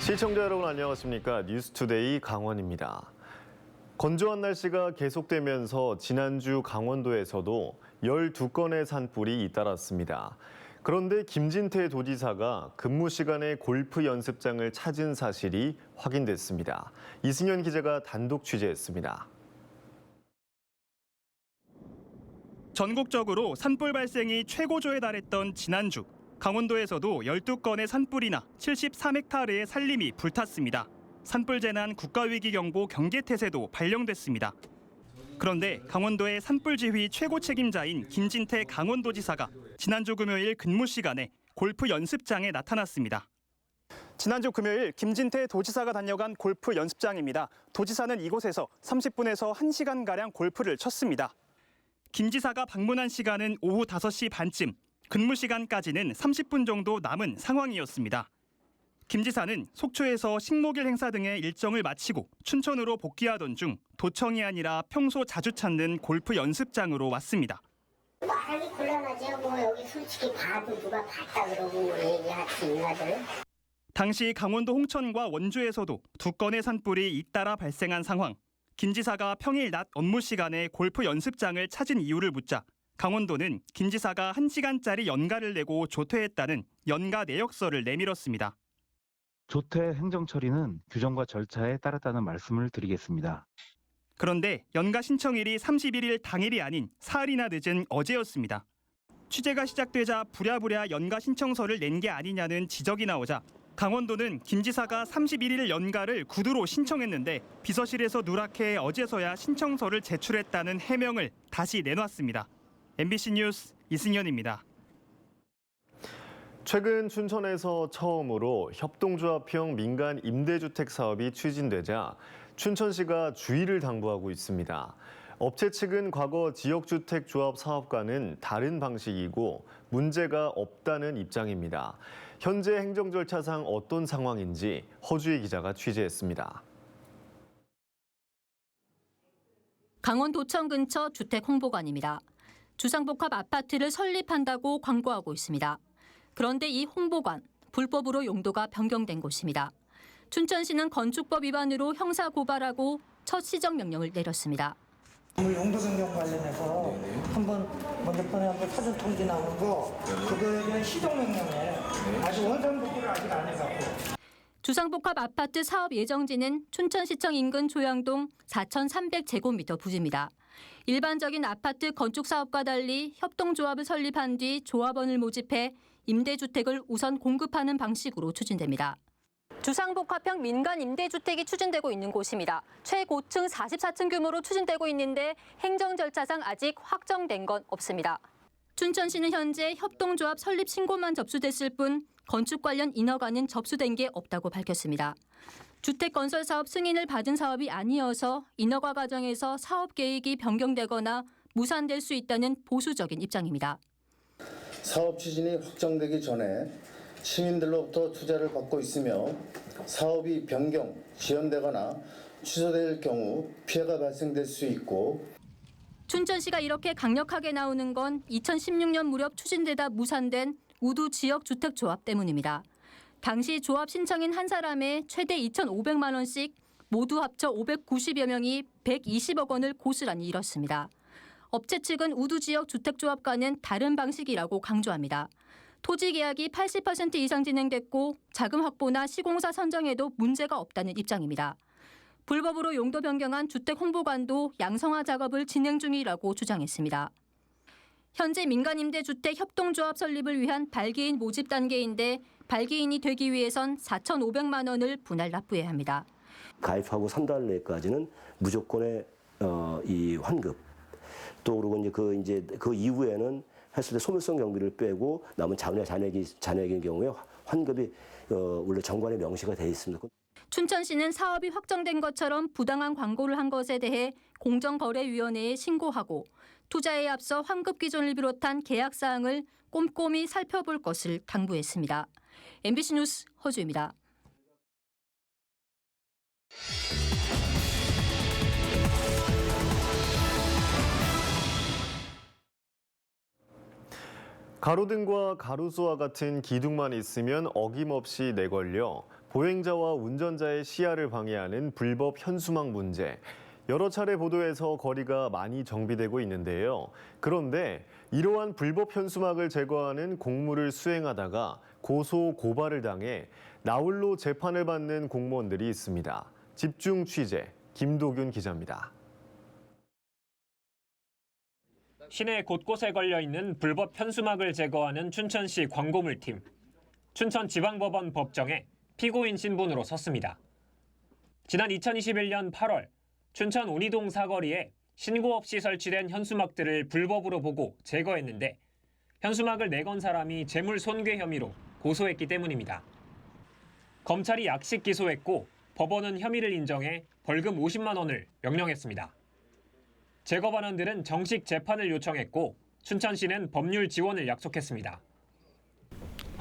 시청자 여러분 안녕하십니까? 뉴스투데이 강원입니다. 건조한 날씨가 계속되면서 지난주 강원도에서도 12건의 산불이 잇따랐습니다. 그런데 김진태 도지사가 근무 시간에 골프 연습장을 찾은 사실이 확인됐습니다. 이승현 기자가 단독 취재했습니다. 전국적으로 산불 발생이 최고조에 달했던 지난주, 강원도에서도 12건의 산불이나 73헥타르의 산림이 불탔습니다. 산불 재난 국가위기경보 경계태세도 발령됐습니다. 그런데 강원도의 산불 지휘 최고 책임자인 김진태 강원도지사가 지난주 금요일 근무 시간에 골프 연습장에 나타났습니다. 지난주 금요일 김진태 도지사가 다녀간 골프 연습장입니다. 도지사는 이곳에서 30분에서 1시간가량 골프를 쳤습니다. 김 지사가 방문한 시간은 오후 5시 반쯤, 근무 시간까지는 30분 정도 남은 상황이었습니다. 김 지사는 속초에서 식목일 행사 등의 일정을 마치고 춘천으로 복귀하던 중 도청이 아니라 평소 자주 찾는 골프 연습장으로 왔습니다. 말하기 곤란하죠. 뭐 여기 솔직히 봐도 누가 봤다 그러고 얘기하지 인가들. 당시 강원도 홍천과 원주에서도 2건의 산불이 잇따라 발생한 상황. 김 지사가 평일 낮 업무 시간에 골프 연습장을 찾은 이유를 묻자 강원도는 김 지사가 1시간짜리 연가를 내고 조퇴했다는 연가 내역서를 내밀었습니다. 조퇴 행정 처리는 규정과 절차에 따랐다는 말씀을 드리겠습니다. 그런데 연가 신청일이 31일 당일이 아닌 사흘이나 늦은 어제였습니다. 취재가 시작되자 부랴부랴 연가 신청서를 낸 게 아니냐는 지적이 나오자 강원도는 김 지사가 31일 연가를 구두로 신청했는데 비서실에서 누락해 어제서야 신청서를 제출했다는 해명을 다시 내놨습니다. MBC 뉴스 이승현입니다. 최근 춘천에서 처음으로 협동조합형 민간 임대주택 사업이 추진되자 춘천시가 주의를 당부하고 있습니다. 업체 측은 과거 지역주택조합 사업과는 다른 방식이고 문제가 없다는 입장입니다. 현재 행정 절차상 어떤 상황인지 허주희 기자가 취재했습니다. 강원도청 근처 주택 홍보관입니다. 주상복합 아파트를 설립한다고 광고하고 있습니다. 그런데 이 홍보관, 불법으로 용도가 변경된 곳입니다. 춘천시는 건축법 위반으로 형사 고발하고 첫 시정 명령을 내렸습니다. 용도 변경 관련해서 먼저 번에 한번 사전 통지 나온 거 그거에 대한 시정 명령에 아직 원상 복구를 아직 안 해갖고. 주상복합 아파트 사업 예정지는 춘천시청 인근 조양동 4,300제곱미터 부지입니다. 일반적인 아파트 건축 사업과 달리 협동조합을 설립한 뒤 조합원을 모집해 임대주택을 우선 공급하는 방식으로 추진됩니다. 주상복합형 민간 임대주택이 추진되고 있는 곳입니다. 최고층 44층 규모로 추진되고 있는데 행정 절차상 아직 확정된 건 없습니다. 춘천시는 현재 협동조합 설립 신고만 접수됐을 뿐 건축 관련 인허가는 접수된 게 없다고 밝혔습니다. 주택 건설 사업 승인을 받은 사업이 아니어서 인허가 과정에서 사업 계획이 변경되거나 무산될 수 있다는 보수적인 입장입니다. 사업 추진이 확정되기 전에 시민들로부터 투자를 받고 있으며 사업이 변경, 지연되거나 취소될 경우 피해가 발생될 수 있고. 춘천시가 이렇게 강력하게 나오는 건 2016년 무렵 추진되다 무산된 우두 지역주택조합 때문입니다. 당시 조합 신청인 한 사람에 최대 2,500만 원씩 모두 합쳐 590여 명이 120억 원을 고스란히 잃었습니다. 업체 측은 우두 지역 주택조합과는 다른 방식이라고 강조합니다. 토지 계약이 80% 이상 진행됐고 자금 확보나 시공사 선정에도 문제가 없다는 입장입니다. 불법으로 용도 변경한 주택 홍보관도 양성화 작업을 진행 중이라고 주장했습니다. 현재 민간임대주택 협동조합 설립을 위한 발기인 모집 단계인데 발기인이 되기 위해선 4,500만 원을 분할 납부해야 합니다. 가입하고 3달 내까지는 무조건의 이 환급. 또 그리고 이제 그 이후에는 했을 때 소멸성 경비를 빼고 남은 잔액인 경우에 환급이 원래 정관에 명시가 돼 있습니다. 춘천시는 사업이 확정된 것처럼 부당한 광고를 한 것에 대해 공정거래위원회에 신고하고 투자에 앞서 환급 기준을 비롯한 계약 사항을 꼼꼼히 살펴볼 것을 당부했습니다. MBC 뉴스 허주입니다. 가로등과 가로수와 같은 기둥만 있으면 어김없이 내걸려 보행자와 운전자의 시야를 방해하는 불법 현수막 문제. 여러 차례 보도에서 거리가 많이 정비되고 있는데요. 그런데 이러한 불법 현수막을 제거하는 공무를 수행하다가 고소 고발을 당해 나홀로 재판을 받는 공무원들이 있습니다. 집중 취재, 김도균 기자입니다. 시내 곳곳에 걸려있는 불법 현수막을 제거하는 춘천시 광고물팀. 춘천지방법원 법정에 피고인 신분으로 섰습니다. 지난 2021년 8월 춘천 온이동 사거리에 신고 없이 설치된 현수막들을 불법으로 보고 제거했는데 현수막을 내건 사람이 재물 손괴 혐의로 고소했기 때문입니다. 검찰이 약식 기소했고 법원은 혐의를 인정해 벌금 50만 원을 명령했습니다. 제거 반원들은 정식 재판을 요청했고 춘천시는 법률 지원을 약속했습니다.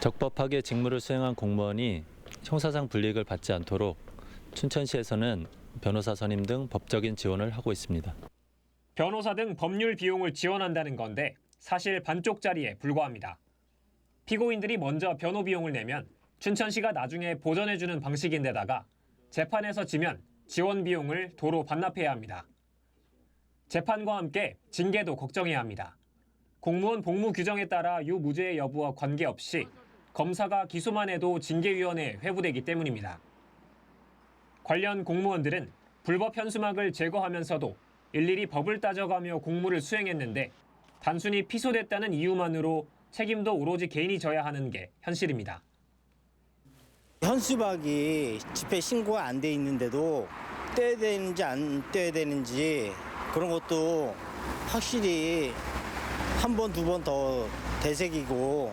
적법하게 직무를 수행한 공무원이 형사상 불이익을 받지 않도록 춘천시에서는 변호사 선임 등 법적인 지원을 하고 있습니다. 변호사 등 법률 비용을 지원한다는 건데 사실 반쪽짜리에 불과합니다. 피고인들이 먼저 변호 비용을 내면 춘천시가 나중에 보전해주는 방식인데다가 재판에서 지면 지원 비용을 도로 반납해야 합니다. 재판과 함께 징계도 걱정해야 합니다. 공무원 복무 규정에 따라 유무죄의 여부와 관계없이 검사가 기소만 해도 징계위원회에 회부되기 때문입니다. 관련 공무원들은 불법 현수막을 제거하면서도 일일이 법을 따져가며 공무를 수행했는데 단순히 피소됐다는 이유만으로 책임도 오로지 개인이 져야 하는 게 현실입니다. 현수막이 집회 신고가 안 돼 있는데도 떼야 되는지 안 떼야 되는지 그런 것도 확실히 한 번, 두 번 더 되새기고.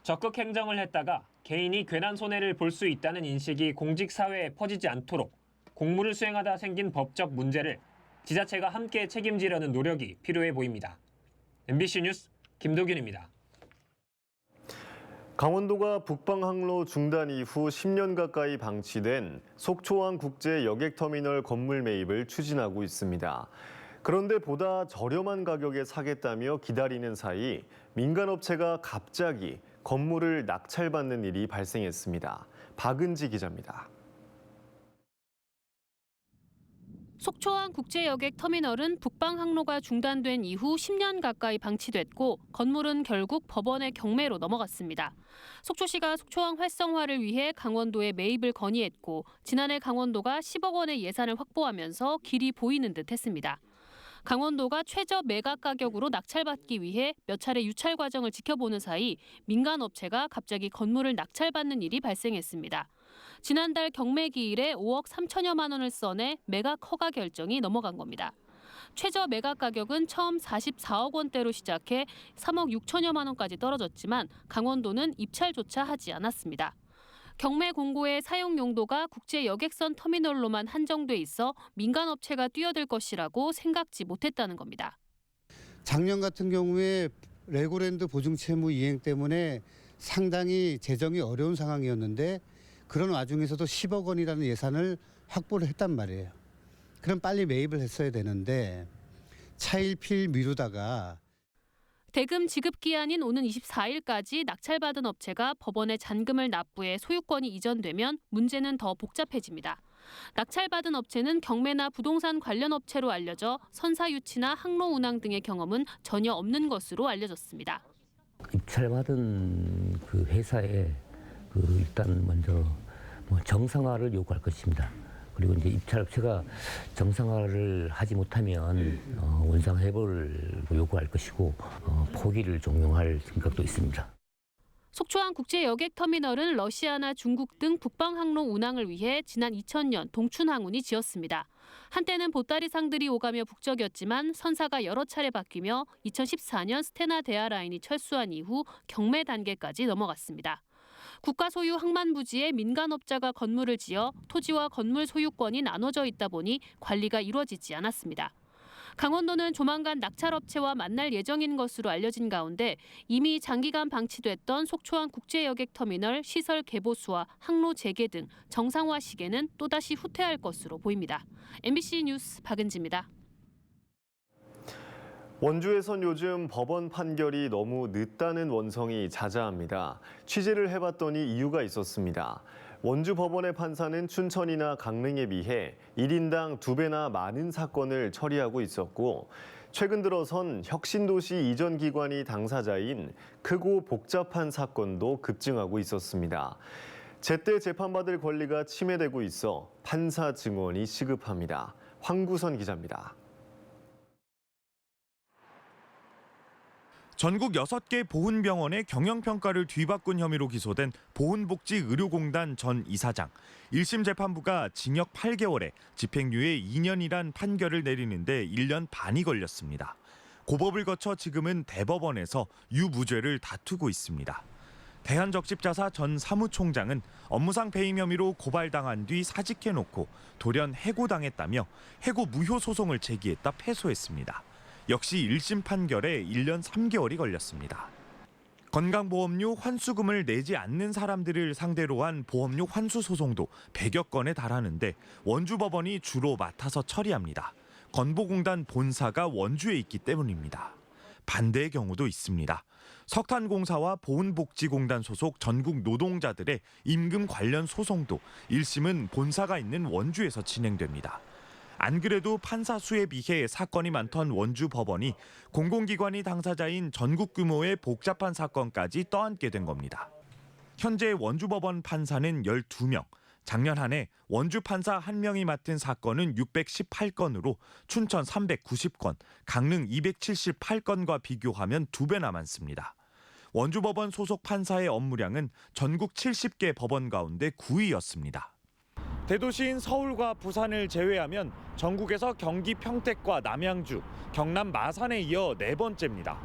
적극 행정을 했다가 개인이 괜한 손해를 볼 수 있다는 인식이 공직사회에 퍼지지 않도록 공무를 수행하다 생긴 법적 문제를 지자체가 함께 책임지려는 노력이 필요해 보입니다. MBC 뉴스 김도균입니다. 강원도가 북방항로 중단 이후 10년 가까이 방치된 속초항 국제 여객터미널 건물 매입을 추진하고 있습니다. 그런데 보다 저렴한 가격에 사겠다며 기다리는 사이 민간업체가 갑자기 건물을 낙찰받는 일이 발생했습니다. 박은지 기자입니다. 속초항 국제여객터미널은 북방항로가 중단된 이후 10년 가까이 방치됐고 건물은 결국 법원의 경매로 넘어갔습니다. 속초시가 속초항 활성화를 위해 강원도에 매입을 건의했고 지난해 강원도가 10억 원의 예산을 확보하면서 길이 보이는 듯 했습니다. 강원도가 최저 매각 가격으로 낙찰받기 위해 몇 차례 유찰 과정을 지켜보는 사이 민간업체가 갑자기 건물을 낙찰받는 일이 발생했습니다. 지난달 경매 기일에 5억 3천여만 원을 써내 매각 허가 결정이 넘어간 겁니다. 최저 매각 가격은 처음 44억 원대로 시작해 3억 6천여만 원까지 떨어졌지만 강원도는 입찰조차 하지 않았습니다. 경매 공고의 사용 용도가 국제 여객선 터미널로만 한정돼 있어 민간업체가 뛰어들 것이라고 생각지 못했다는 겁니다. 작년 같은 경우에 레고랜드 보증 채무 이행 때문에 상당히 재정이 어려운 상황이었는데 그런 와중에서도 10억 원이라는 예산을 확보를 했단 말이에요. 그럼 빨리 매입을 했어야 되는데 차일피일 미루다가 대금 지급 기한인 오는 24일까지 낙찰받은 업체가 법원에 잔금을 납부해 소유권이 이전되면 문제는 더 복잡해집니다. 낙찰받은 업체는 경매나 부동산 관련 업체로 알려져 선사 유치나 항로 운항 등의 경험은 전혀 없는 것으로 알려졌습니다. 입찰받은 그 회사에 일단 먼저 정상화를 요구할 것입니다. 그리고 이제 입찰업체가 정상화를 하지 못하면 원상회복을 요구할 것이고 포기를 종용할 생각도 있습니다. 속초항 국제여객터미널은 러시아나 중국 등 북방항로 운항을 위해 지난 2000년 동춘항운이 지었습니다. 한때는 보따리상들이 오가며 북적였지만 선사가 여러 차례 바뀌며 2014년 스테나 대하라인이 철수한 이후 경매 단계까지 넘어갔습니다. 국가 소유 항만부지에 민간업자가 건물을 지어 토지와 건물 소유권이 나눠져 있다 보니 관리가 이루어지지 않았습니다. 강원도는 조만간 낙찰업체와 만날 예정인 것으로 알려진 가운데 이미 장기간 방치됐던 속초항 국제여객터미널 시설 개보수와 항로 재개 등 정상화 시기는 또다시 후퇴할 것으로 보입니다. MBC 뉴스 박은지입니다. 원주에선 요즘 법원 판결이 너무 늦다는 원성이 자자합니다. 취재를 해봤더니 이유가 있었습니다. 원주 법원의 판사는 춘천이나 강릉에 비해 1인당 2배나 많은 사건을 처리하고 있었고 최근 들어선 혁신도시 이전 기관이 당사자인 크고 복잡한 사건도 급증하고 있었습니다. 제때 재판받을 권리가 침해되고 있어 판사 증언이 시급합니다. 황구선 기자입니다. 전국 6개 보훈병원의 경영평가를 뒤바꾼 혐의로 기소된 보훈복지의료공단 전 이사장. 1심 재판부가 징역 8개월에 집행유예 2년이란 판결을 내리는데 1년 반이 걸렸습니다. 고법을 거쳐 지금은 대법원에서 유무죄를 다투고 있습니다. 대한적십자사 전 사무총장은 업무상 배임 혐의로 고발당한 뒤 사직해놓고 돌연 해고당했다며 해고 무효 소송을 제기했다 패소했습니다. 역시 1심 판결에 1년 3개월이 걸렸습니다. 건강보험료 환수금을 내지 않는 사람들을 상대로 한 보험료 환수 소송도 100여 건에 달하는데 원주법원이 주로 맡아서 처리합니다. 건보공단 본사가 원주에 있기 때문입니다. 반대의 경우도 있습니다. 석탄공사와 보훈복지공단 소속 전국 노동자들의 임금 관련 소송도 1심은 본사가 있는 원주에서 진행됩니다. 안 그래도 판사 수에 비해 사건이 많던 원주 법원이 공공기관이 당사자인 전국 규모의 복잡한 사건까지 떠안게 된 겁니다. 현재 원주 법원 판사는 12명, 작년 한 해 원주 판사 1명이 맡은 사건은 618건으로 춘천 390건, 강릉 278건과 비교하면 2배나 많습니다. 원주 법원 소속 판사의 업무량은 전국 70개 법원 가운데 9위였습니다. 대도시인 서울과 부산을 제외하면 전국에서 경기 평택과 남양주, 경남 마산에 이어 4번째입니다.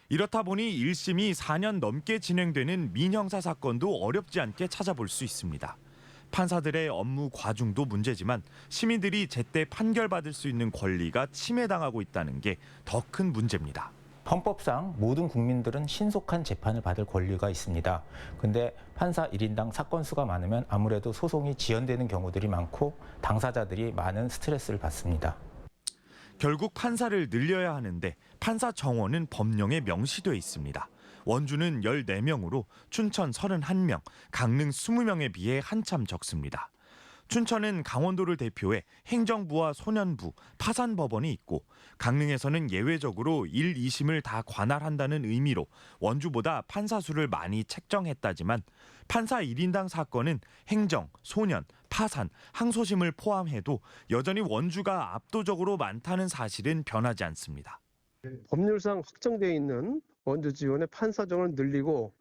이렇다 보니 1심이 4년 넘게 진행되는 민형사 사건도 어렵지 않게 찾아볼 수 있습니다. 판사들의 업무 과중도 문제지만 시민들이 제때 판결받을 수 있는 권리가 침해당하고 있다는 게 더 큰 문제입니다. 헌법상 모든 국민들은 신속한 재판을 받을 권리가 있습니다. 근데 판사 1인당 사건 수가 많으면 아무래도 소송이 지연되는 경우들이 많고 당사자들이 많은 스트레스를 받습니다. 결국 판사를 늘려야 하는데 판사 정원은 법령에 명시돼 있습니다. 원주는 14명으로 춘천 31명, 강릉 20명에 비해 한참 적습니다. 춘천은 강원도를 대표해 행정부와 소년부, 파산법원이 있고 강릉에서는 예외적으로 1, 2심을 다 관할한다는 의미로 원주보다 판사 수를 많이 책정했다지만 판사 1인당 사건은 행정, 소년, 파산, 항소심을 포함해도 여전히 원주가 압도적으로 많다는 사실은 변하지 않습니다. 법률상 확정되어 있는 원주 지원의 판사 정원을 늘리고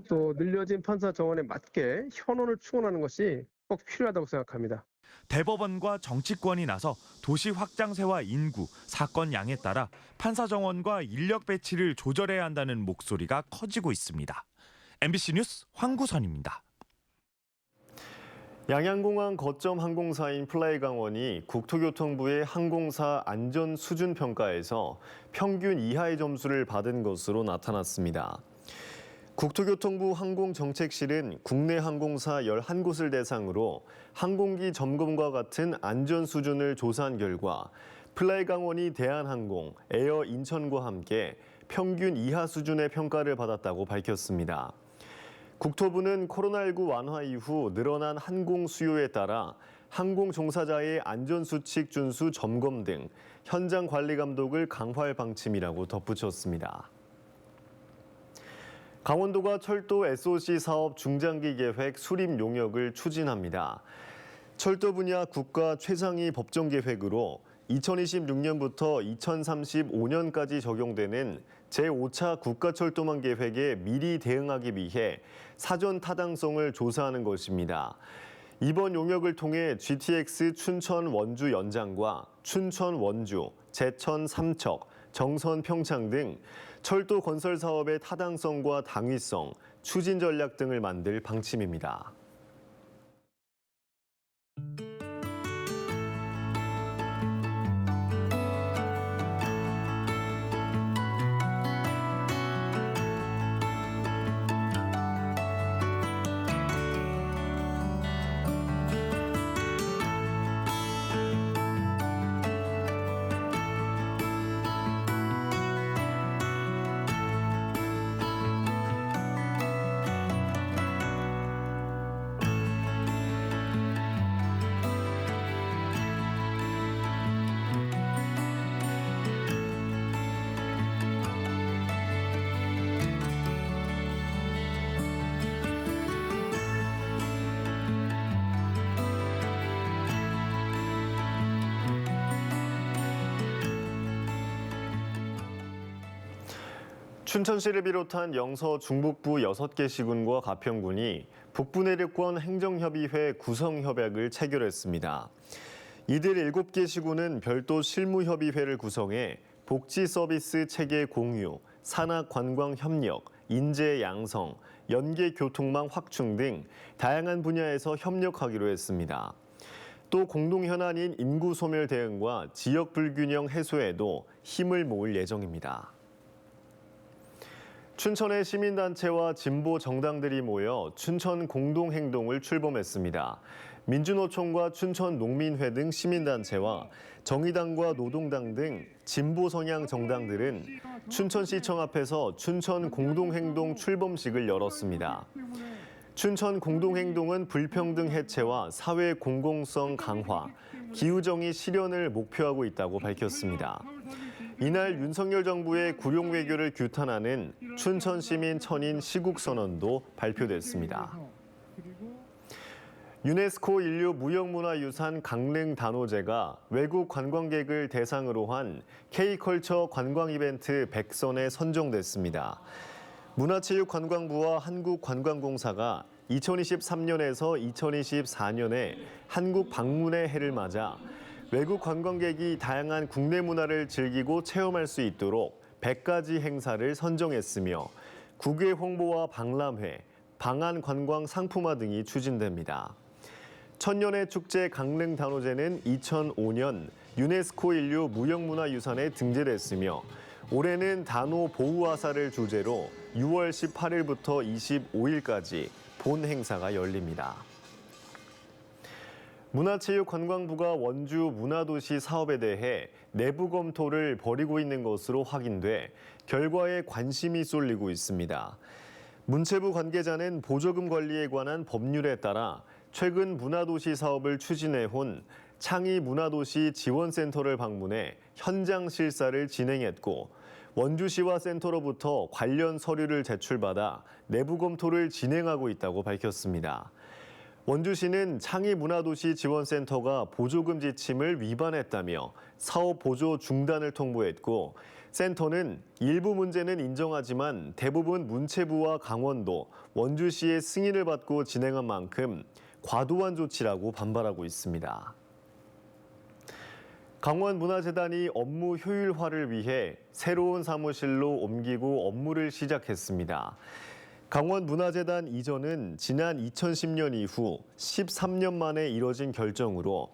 또 늘려진 판사 정원에 맞게 현원을 충원하는 것이 꼭 필요하다고 생각합니다. 대법원과 정치권이 나서 도시 확장세와 인구, 사건 양에 따라 판사 정원과 인력 배치를 조절해야 한다는 목소리가 커지고 있습니다. MBC 뉴스 황구선입니다. 양양공항 거점 항공사인 플라이강원이 국토교통부의 항공사 안전 수준 평가에서 평균 이하의 점수를 받은 것으로 나타났습니다. 국토교통부 항공정책실은 국내 항공사 11곳을 대상으로 항공기 점검과 같은 안전 수준을 조사한 결과 플라이강원이 대한항공, 에어 인천과 함께 평균 이하 수준의 평가를 받았다고 밝혔습니다. 국토부는 코로나19 완화 이후 늘어난 항공 수요에 따라 항공 종사자의 안전수칙 준수 점검 등 현장 관리 감독을 강화할 방침이라고 덧붙였습니다. 강원도가 철도 SOC 사업 중장기 계획 수립 용역을 추진합니다. 철도 분야 국가 최상위 법정 계획으로 2026년부터 2035년까지 적용되는 제5차 국가철도망 계획에 미리 대응하기 위해 사전 타당성을 조사하는 것입니다. 이번 용역을 통해 GTX 춘천 원주 연장과 춘천 원주, 제천 삼척, 정선 평창 등 철도 건설 사업의 타당성과 당위성, 추진 전략 등을 만들 방침입니다. 춘천시를 비롯한 영서 중북부 6개 시군과 가평군이 북부내륙권 행정협의회 구성협약을 체결했습니다. 이들 7개 시군은 별도 실무협의회를 구성해 복지 서비스 체계 공유, 산악 관광 협력, 인재 양성, 연계 교통망 확충 등 다양한 분야에서 협력하기로 했습니다. 또 공동 현안인 인구 소멸 대응과 지역 불균형 해소에도 힘을 모을 예정입니다. 춘천의 시민단체와 진보 정당들이 모여 춘천 공동행동을 출범했습니다. 민주노총과 춘천농민회 등 시민단체와 정의당과 노동당 등 진보 성향 정당들은 춘천시청 앞에서 춘천 공동행동 출범식을 열었습니다. 춘천 공동행동은 불평등 해체와 사회 공공성 강화, 기후정의 실현을 목표하고 있다고 밝혔습니다. 이날 윤석열 정부의 구룡 외교를 규탄하는 춘천 시민 천인 시국선언도 발표됐습니다. 유네스코 인류 무형문화유산 강릉 단오제가 외국 관광객을 대상으로 한 K컬처 관광 이벤트 100선에 선정됐습니다. 문화체육관광부와 한국관광공사가 2023년에서 2024년에 한국 방문의 해를 맞아 외국 관광객이 다양한 국내 문화를 즐기고 체험할 수 있도록 100가지 행사를 선정했으며 국외 홍보와 박람회, 방한 관광 상품화 등이 추진됩니다. 천년의 축제 강릉 단오제는 2005년 유네스코 인류 무형문화유산에 등재됐으며 올해는 단오 보호하사를 주제로 6월 18일부터 25일까지 본 행사가 열립니다. 문화체육관광부가 원주 문화도시 사업에 대해 내부 검토를 벌이고 있는 것으로 확인돼 결과에 관심이 쏠리고 있습니다. 문체부 관계자는 보조금 관리에 관한 법률에 따라 최근 문화도시 사업을 추진해온 창의 문화도시 지원센터를 방문해 현장 실사를 진행했고 원주시와 센터로부터 관련 서류를 제출받아 내부 검토를 진행하고 있다고 밝혔습니다. 원주시는 창의 문화도시 지원센터가 보조금 지침을 위반했다며 사업 보조 중단을 통보했고 센터는 일부 문제는 인정하지만 대부분 문체부와 강원도, 원주시의 승인을 받고 진행한 만큼 과도한 조치라고 반발하고 있습니다. 강원문화재단이 업무 효율화를 위해 새로운 사무실로 옮기고 업무를 시작했습니다. 강원문화재단 이전은 지난 2010년 이후 13년 만에 이뤄진 결정으로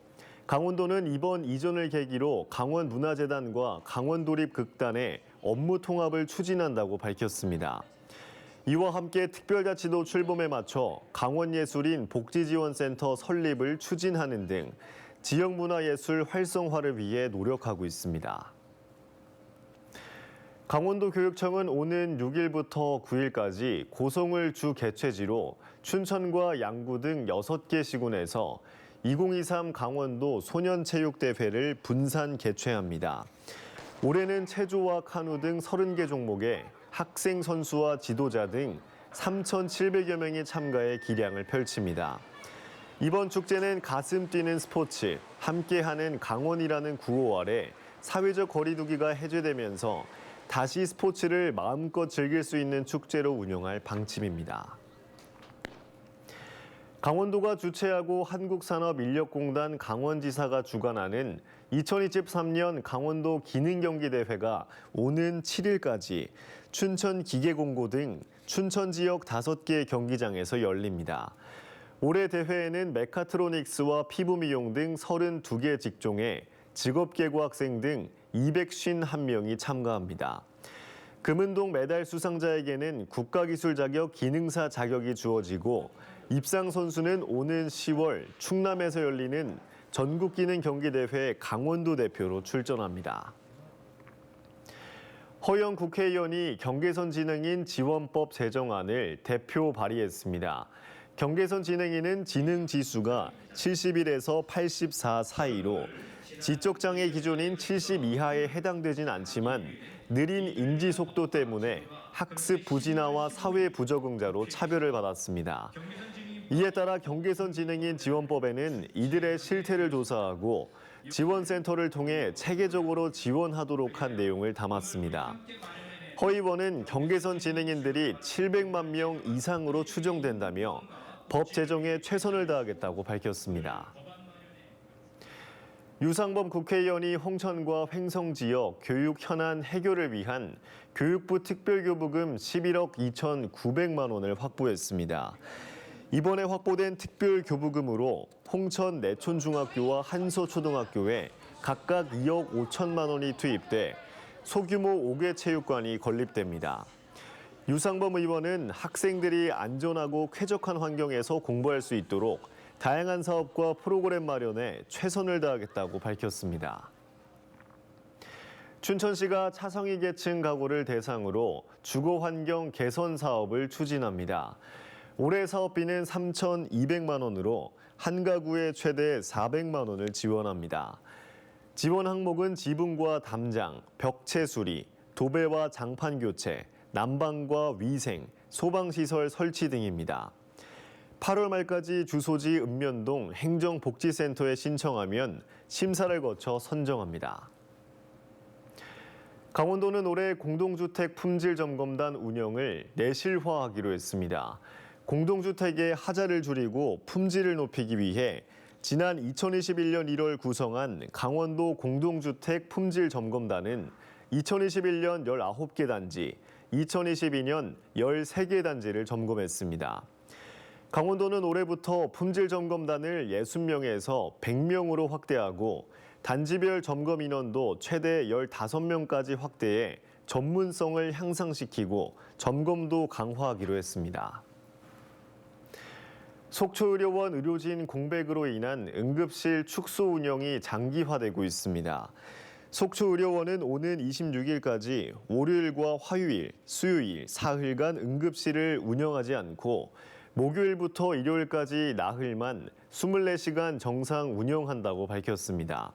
강원도는 이번 이전을 계기로 강원문화재단과 강원도립극단의 업무 통합을 추진한다고 밝혔습니다. 이와 함께 특별자치도 출범에 맞춰 강원예술인 복지지원센터 설립을 추진하는 등 지역문화예술 활성화를 위해 노력하고 있습니다. 강원도교육청은 오는 6일부터 9일까지 고성을 주 개최지로 춘천과 양구 등 6개 시군에서 2023 강원도 소년체육대회를 분산 개최합니다. 올해는 체조와 카누 등 30개 종목에 학생 선수와 지도자 등 3,700여 명이 참가해 기량을 펼칩니다. 이번 축제는 가슴 뛰는 스포츠, 함께하는 강원이라는 구호 아래 사회적 거리두기가 해제되면서 다시 스포츠를 마음껏 즐길 수 있는 축제로 운영할 방침입니다. 강원도가 주최하고 한국산업인력공단 강원지사가 주관하는 2023년 강원도 기능경기대회가 오는 7일까지 춘천기계공고 등 춘천 지역 5개 경기장에서 열립니다. 올해 대회에는 메카트로닉스와 피부미용 등 32개 직종에 직업계고 학생 등 251명이 참가합니다. 금은동 메달 수상자에게는 국가기술 자격 기능사 자격이 주어지고 입상 선수는 오는 10월 충남에서 열리는 전국기능경기대회 강원도 대표로 출전합니다. 허영 국회의원이 경계선진흥인 지원법 제정안을 대표 발의했습니다. 경계선진흥인은 지능지수가 71에서 84 사이로 지적장애 기준인 70 이하에 해당되진 않지만 느린 인지속도 때문에 학습 부진화와 사회 부적응자로 차별을 받았습니다. 이에 따라 경계선진흥인 지원법에는 이들의 실태를 조사하고 지원센터를 통해 체계적으로 지원하도록 한 내용을 담았습니다. 허의원은 경계선 진행인들이 700만 명 이상으로 추정된다며 법 제정에 최선을 다하겠다고 밝혔습니다. 유상범 국회의원이 홍천과 횡성 지역 교육 현안 해결을 위한 교육부 특별교부금 11억 2,900만 원을 확보했습니다. 이번에 확보된 특별교부금으로 홍천 내촌중학교와 한서초등학교에 각각 2억 5천만 원이 투입돼 소규모 5개 체육관이 건립됩니다. 유상범 의원은 학생들이 안전하고 쾌적한 환경에서 공부할 수 있도록 다양한 사업과 프로그램 마련에 최선을 다하겠다고 밝혔습니다. 춘천시가 차상위 계층 가구를 대상으로 주거 환경 개선 사업을 추진합니다. 올해 사업비는 3,200만 원으로 한 가구에 최대 400만 원을 지원합니다. 지원 항목은 지붕과 담장, 벽체 수리, 도배와 장판 교체, 난방과 위생, 소방시설 설치 등입니다. 8월 말까지 주소지 읍면동 행정복지센터에 신청하면 심사를 거쳐 선정합니다. 강원도는 올해 공동주택 품질점검단 운영을 내실화하기로 했습니다. 공동주택의 하자를 줄이고 품질을 높이기 위해 지난 2021년 1월 구성한 강원도 공동주택 품질점검단은 2021년 19개 단지, 2022년 13개 단지를 점검했습니다. 강원도는 올해부터 품질점검단을 60명에서 100명으로 확대하고 단지별 점검 인원도 최대 15명까지 확대해 전문성을 향상시키고 점검도 강화하기로 했습니다. 속초의료원 의료진 공백으로 인한 응급실 축소 운영이 장기화되고 있습니다. 속초의료원은 오는 26일까지 월요일과 화요일, 수요일, 사흘간 응급실을 운영하지 않고 목요일부터 일요일까지 나흘만 24시간 정상 운영한다고 밝혔습니다.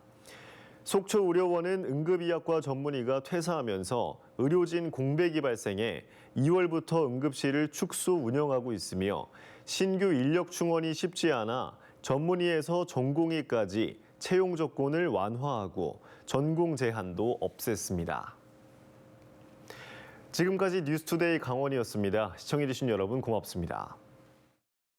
속초의료원은 응급의학과 전문의가 퇴사하면서 의료진 공백이 발생해 2월부터 응급실을 축소 운영하고 있으며 신규 인력 충원이 쉽지 않아 전문의에서 전공의까지 채용 조건을 완화하고 전공 제한도 없앴습니다. 지금까지 뉴스투데이 강원이었습니다. 시청해주신 여러분 고맙습니다.